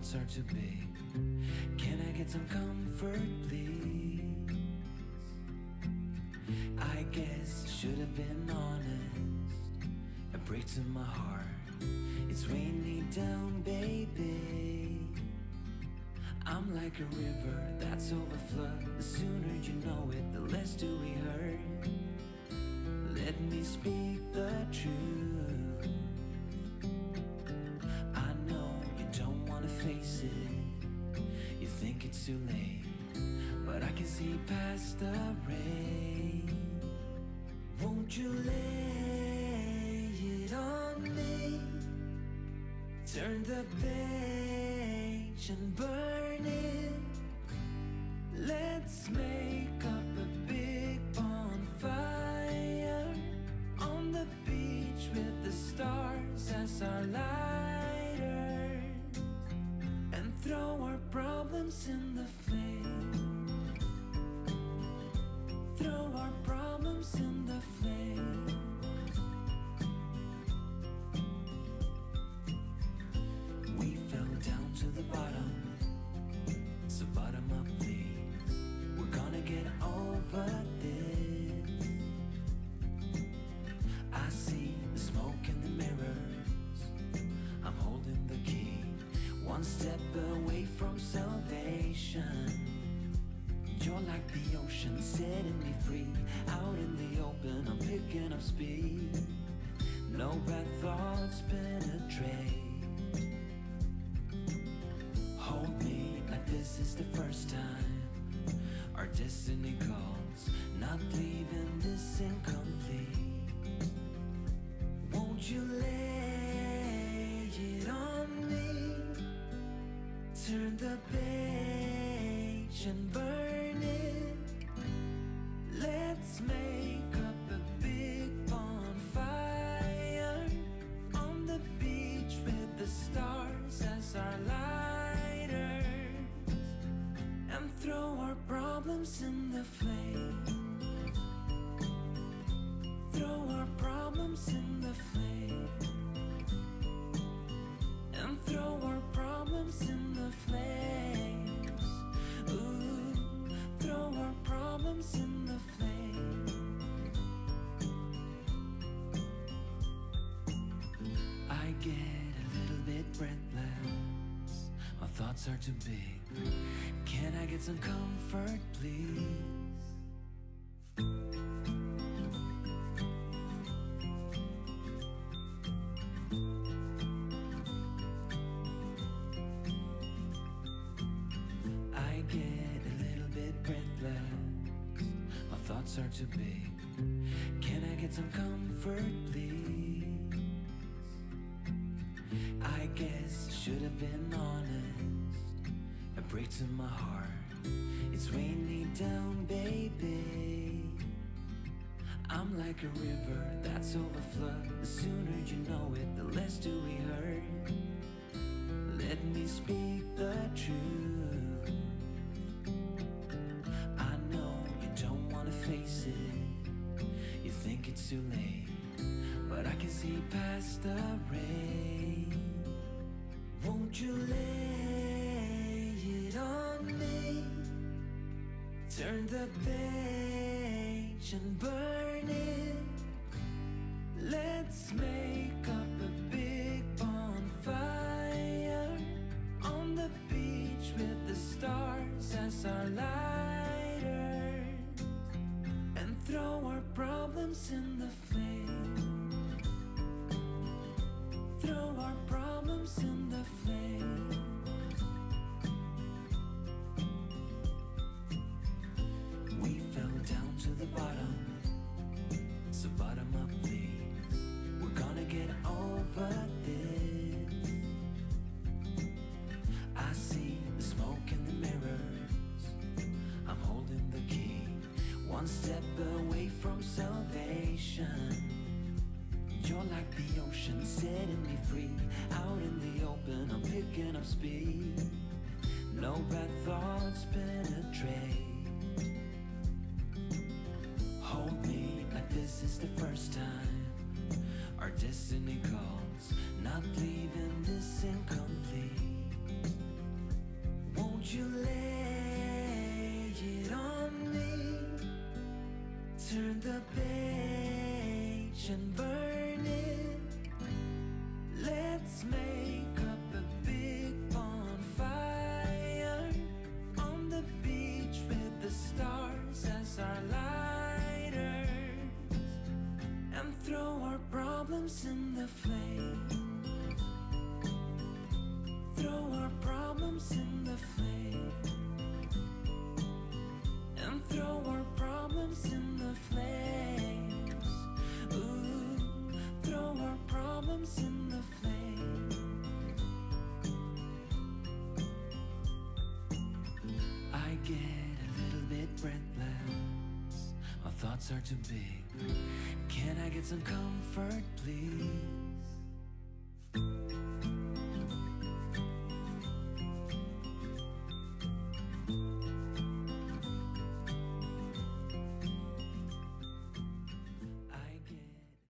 thoughts are too big. Can I get some comfort, please? I guess I should have been honest. A break to my heart. It's weighing me down, baby. I'm like a river that's overflowed. The sooner you know it, the less do we hurt. Let me speak the truth. I know you don't wanna face it. You think it's too late, but I can see past the rain. Won't you lay it on me? Turn the page and burn it. Let's make up a big bonfire on the beach with the stars as our lighters, and throw our problems in the flame. Throw our problems in the flame. We fell down to the bottom, so bottom up please. We're gonna get over this. I see the smoke in the mirrors. I'm holding the key, one step away from salvation. You're like the ocean, setting me free. Out in the open, I'm picking up speed. No bad thoughts penetrate. Hold me like this is the first time. Our destiny calls, not leaving this incomplete. Won't you lay it on me? Turn the page and burn it. Let's make up a big bonfire on the beach with the stars as our lighters, and throw our problems in the flame. Throw our problems in the flame. And throw our problems in the flames. Ooh, throw our problems in the flame. I get a little bit breathless. My thoughts are too big. Can I get some comfort, please? I get a little bit breathless. My thoughts are too big. Can I get some comfort, please? I guess I should have been honest. A break to my heart. It's weighing me down, baby. I'm like a river that's overflowed. The sooner you know it, the less do we hurt. Let me speak the truth. I know you don't wanna face it. You think it's too late, but I can see past the rain. Won't you lay it on me? Turn the page and burn it. Let's make up a big bonfire on the beach with the stars as our lighters, and throw our problems in the flame. Throw our problems in the flame. We fell down to the bottom, so bottom up please. We're gonna get over this. I see the smoke in the mirrors. I'm holding the key, one step away from salvation. You're like the ocean, setting me free. Out in the open, I'm picking up speed. No bad thoughts penetrate. Hold me like this is the first time. Our destiny calls, not leaving this incomplete. you lay it on me? Turn the page and burn it. Let's make up a big bonfire on the beach with the stars as our lighters, and throw our problems in the flame. Throw our problems in the flame. And throw our problems in the flames. Ooh, throw our problems in the flame. I get a little bit breathless. My thoughts are too big. Can I get some comfort, please?